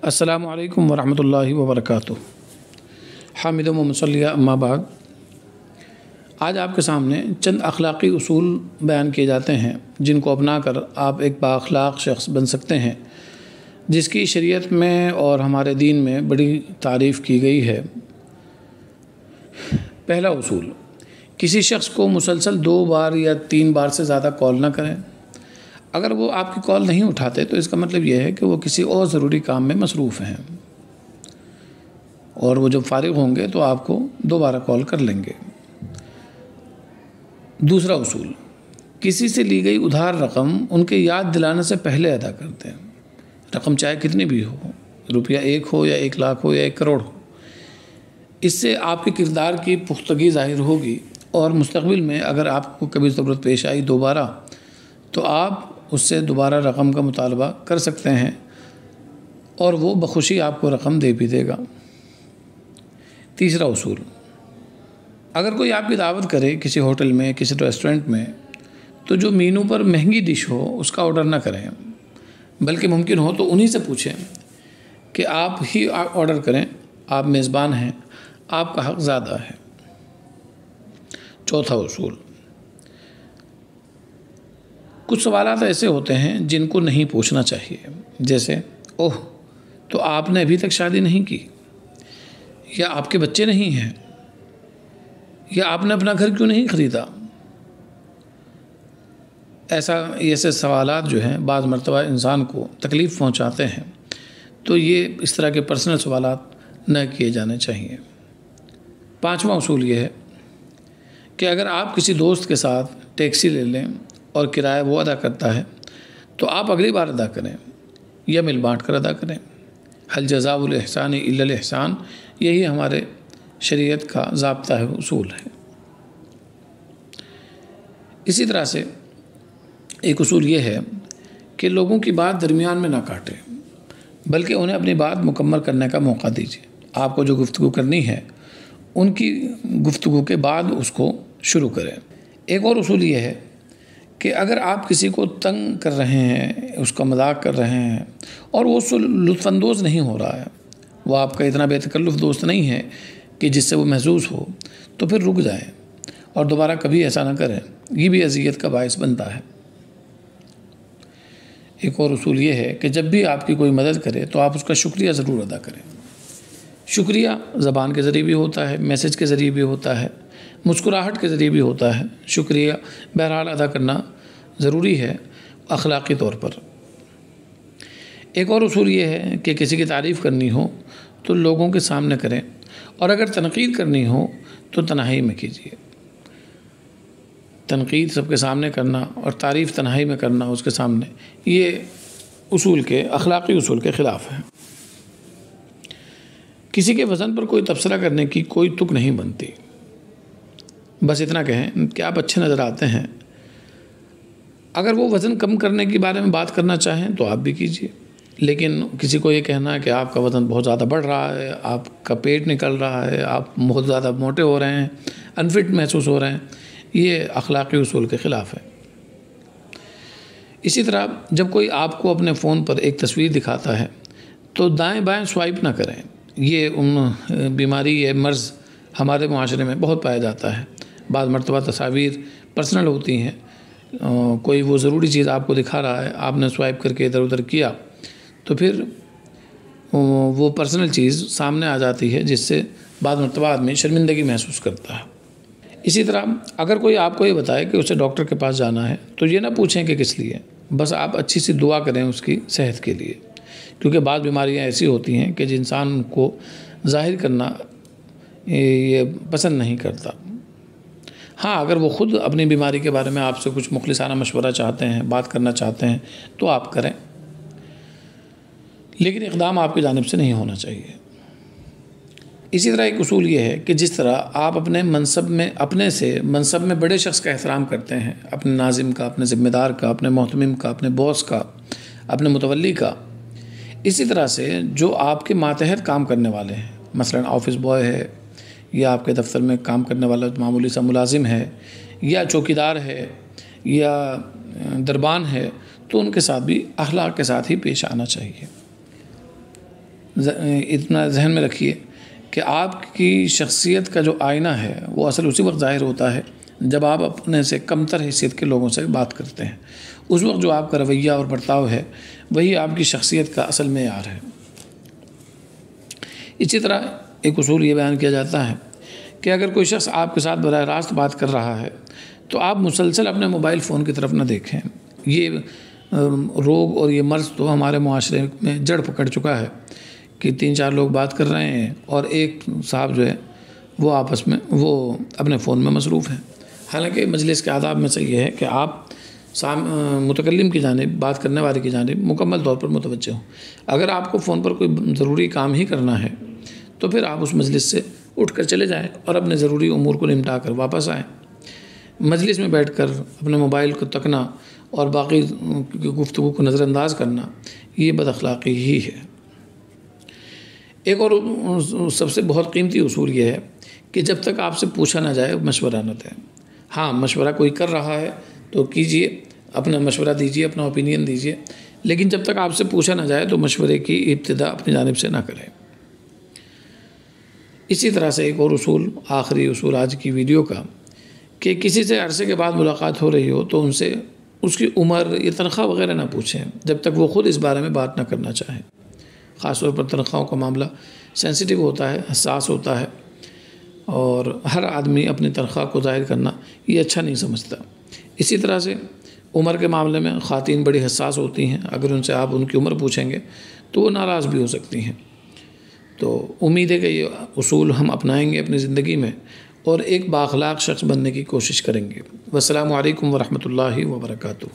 السلام علیکم ورحمۃ اللہ وبرکاتہ۔ حامد و مصلیہ اما بعد، آج آپ کے سامنے چند اخلاقی اصول بیان کیے جاتے ہیں جن کو اپنا کر آپ ایک بااخلاق شخص بن سکتے ہیں، جس کی شریعت میں اور ہمارے دین میں بڑی تعریف کی گئی ہے۔ پہلا اصول، کسی شخص کو مسلسل 2 بار یا 3 بار سے زیادہ کال نہ کریں۔ اگر وہ آپ کی کال نہیں اٹھاتے تو اس کا مطلب یہ ہے کہ وہ کسی اور ضروری کام میں مصروف ہیں، اور وہ جب فارغ ہوں گے تو آپ کو دوبارہ کال کر لیں گے۔ دوسرا اصول، کسی سے لی گئی ادھار رقم ان کے یاد دلانے سے پہلے ادا کر دیں۔ رقم چاہے کتنی بھی ہو، روپیہ 1 ہو یا 1 لاکھ ہو یا 1 کروڑ ہو، اس سے آپ کے کردار کی پختگی ظاہر ہوگی، اور مستقبل میں اگر آپ کو کبھی ضرورت پیش آئی دوبارہ تو آپ اس سے دوبارہ رقم کا مطالبہ کر سکتے ہیں، اور وہ بخوشی آپ کو رقم دے بھی دے گا۔ تیسرا اصول، اگر کوئی آپ کی دعوت کرے کسی ہوٹل میں، کسی ریسٹورنٹ میں، تو جو مینو پر مہنگی ڈش ہو اس کا آرڈر نہ کریں، بلکہ ممکن ہو تو انہی سے پوچھیں کہ آپ ہی آرڈر کریں، آپ میزبان ہیں، آپ کا حق زیادہ ہے۔ چوتھا اصول، کچھ سوالات ایسے ہوتے ہیں جن کو نہیں پوچھنا چاہیے، جیسے اوہ تو آپ نے ابھی تک شادی نہیں کی، یا آپ کے بچے نہیں ہیں، یا آپ نے اپنا گھر کیوں نہیں خریدا۔ ایسے سوالات جو ہیں بعض مرتبہ انسان کو تکلیف پہنچاتے ہیں، تو یہ اس طرح کے پرسنل سوالات نہ کیے جانے چاہیے۔ پانچواں اصول یہ ہے کہ اگر آپ کسی دوست کے ساتھ ٹیکسی لے لیں اور کرایہ وہ ادا کرتا ہے تو آپ اگلی بار ادا کریں یا مل بانٹ کر ادا کریں۔ هل جزاء الاحسان الا الاحسان، یہی ہمارے شریعت کا ضابطہ ہے، اصول ہے۔ اسی طرح سے ایک اصول یہ ہے کہ لوگوں کی بات درمیان میں نہ کاٹیں، بلکہ انہیں اپنی بات مکمل کرنے کا موقع دیجیے۔ آپ کو جو گفتگو کرنی ہے ان کی گفتگو کے بعد اس کو شروع کریں۔ ایک اور اصول یہ ہے کہ اگر آپ کسی کو تنگ کر رہے ہیں، اس کا مذاق کر رہے ہیں، اور وہ اس سے لطف اندوز نہیں ہو رہا ہے، وہ آپ کا اتنا بے تکلف دوست نہیں ہے کہ جس سے وہ محظوظ ہو، تو پھر رک جائیں اور دوبارہ کبھی ایسا نہ کریں، یہ بھی اذیت کا باعث بنتا ہے۔ ایک اور اصول یہ ہے کہ جب بھی آپ کی کوئی مدد کرے تو آپ اس کا شکریہ ضرور ادا کریں۔ شکریہ زبان کے ذریعے بھی ہوتا ہے، میسج کے ذریعے بھی ہوتا ہے، مسکراہٹ کے ذریعے بھی ہوتا ہے۔ شکریہ بہرحال ادا کرنا ضروری ہے اخلاقی طور پر۔ ایک اور اصول یہ ہے کہ کسی کی تعریف کرنی ہو تو لوگوں کے سامنے کریں، اور اگر تنقید کرنی ہو تو تنہائی میں کیجیے۔ تنقید سب کے سامنے کرنا اور تعریف تنہائی میں کرنا اس کے سامنے، یہ اخلاقی اصول کے خلاف ہے۔ کسی کے وزن پر کوئی تبصرہ کرنے کی کوئی تک نہیں بنتی، بس اتنا کہیں کہ آپ اچھے نظر آتے ہیں۔ اگر وہ وزن کم کرنے کے بارے میں بات کرنا چاہیں تو آپ بھی کیجیے، لیکن کسی کو یہ کہنا ہے کہ آپ کا وزن بہت زیادہ بڑھ رہا ہے، آپ کا پیٹ نکل رہا ہے، آپ بہت زیادہ موٹے ہو رہے ہیں، انفٹ محسوس ہو رہے ہیں، یہ اخلاقی اصول کے خلاف ہے۔ اسی طرح جب کوئی آپ کو اپنے فون پر ایک تصویر دکھاتا ہے تو دائیں بائیں سوائپ نہ کریں۔ یہ بیماری، یہ مرض ہمارے معاشرے میں بہت پایا جاتا ہے۔ بعض مرتبہ تصاویر پرسنل ہوتی ہیں، کوئی وہ ضروری چیز آپ کو دکھا رہا ہے، آپ نے سوائپ کر کے ادھر ادھر کیا تو پھر وہ پرسنل چیز سامنے آ جاتی ہے، جس سے بعض مرتبہ آدمی شرمندگی محسوس کرتا ہے۔ اسی طرح اگر کوئی آپ کو یہ بتائے کہ اسے ڈاکٹر کے پاس جانا ہے تو یہ نہ پوچھیں کہ کس لیے، بس آپ اچھی سی دعا کریں اس کی صحت کے لیے، کیونکہ بعض بیماریاں ایسی ہوتی ہیں کہ انسان کو ظاہر کرنا یہ پسند نہیں کرتا۔ ہاں، اگر وہ خود اپنی بیماری کے بارے میں آپ سے کچھ مخلصانہ مشورہ چاہتے ہیں، بات کرنا چاہتے ہیں تو آپ کریں، لیکن اقدام آپ کی جانب سے نہیں ہونا چاہیے۔ اسی طرح ایک اصول یہ ہے کہ جس طرح آپ اپنے منصب میں بڑے شخص کا احترام کرتے ہیں، اپنے ناظم کا، اپنے ذمہ دار کا، اپنے محتمم کا، اپنے باس کا، اپنے متولی کا، اسی طرح سے جو آپ کے ماتحت کام کرنے والے ہیں، مثلا آفس بوائے ہے، یا آپ کے دفتر میں کام کرنے والا معمولی سا ملازم ہے، یا چوکیدار ہے، یا دربان ہے، تو ان کے ساتھ بھی اخلاق کے ساتھ ہی پیش آنا چاہیے۔ اتنا ذہن میں رکھیے کہ آپ کی شخصیت کا جو آئینہ ہے وہ اصل اسی وقت ظاہر ہوتا ہے جب آپ اپنے سے کمتر حیثیت کے لوگوں سے بات کرتے ہیں. اس وقت جو آپ کا رویہ اور برتاؤ ہے وہی آپ کی شخصیت کا اصل معیار ہے. اسی طرح ایک اصول یہ بیان کیا جاتا ہے کہ اگر کوئی شخص آپ کے ساتھ براہ راست بات کر رہا ہے تو آپ مسلسل اپنے موبائل فون کی طرف نہ دیکھیں. یہ روگ اور یہ مرض تو ہمارے معاشرے میں جڑ پکڑ چکا ہے کہ 3-4 لوگ بات کر رہے ہیں اور ایک صاحب جو ہے وہ آپس میں وہ اپنے فون میں مصروف ہیں. حالانکہ مجلس کے آداب میں سے یہ ہے کہ آپ متکلم کی جانب، بات کرنے والے کی جانب مکمل طور پر متوجہ ہوں. اگر آپ کو فون پر کوئی ضروری کام ہی کرنا ہے تو پھر آپ اس مجلس سے اٹھ کر چلے جائیں اور اپنے ضروری امور کو نمٹا کر واپس آئیں. مجلس میں بیٹھ کر اپنے موبائل کو تکنا اور باقی گفتگو کو نظر انداز کرنا یہ بد اخلاقی ہی ہے. ایک اور سب سے بہت قیمتی اصول یہ ہے کہ جب تک آپ سے پوچھا نہ جائے مشورہ نہ دیں. ہاں، مشورہ کوئی کر رہا ہے تو کیجئے، اپنا مشورہ دیجئے، اپنا اوپینین دیجئے، لیکن جب تک آپ سے پوچھا نہ جائے تو مشورے کی ابتدا اپنی جانب سے نہ کریں. اسی طرح سے ایک اور اصول، آخری اصول آج کی ویڈیو کا، کہ کسی سے عرصے کے بعد ملاقات ہو رہی ہو تو ان سے اس کی عمر یا تنخواہ وغیرہ نہ پوچھیں جب تک وہ خود اس بارے میں بات نہ کرنا چاہیں. خاص طور پر تنخواہوں کا معاملہ سینسیٹیو ہوتا ہے، حساس ہوتا ہے، اور ہر آدمی اپنی تنخواہ کو ظاہر کرنا یہ اچھا نہیں سمجھتا. اسی طرح سے عمر کے معاملے میں خواتین بڑی حساس ہوتی ہیں. اگر ان سے آپ ان کی عمر پوچھیں گے تو وہ ناراض بھی ہو سکتی ہیں. تو امید ہے کہ یہ اصول ہم اپنائیں گے اپنی زندگی میں اور ایک بااخلاق شخص بننے کی کوشش کریں گے. والسلام علیکم ورحمۃ اللہ وبرکاتہ.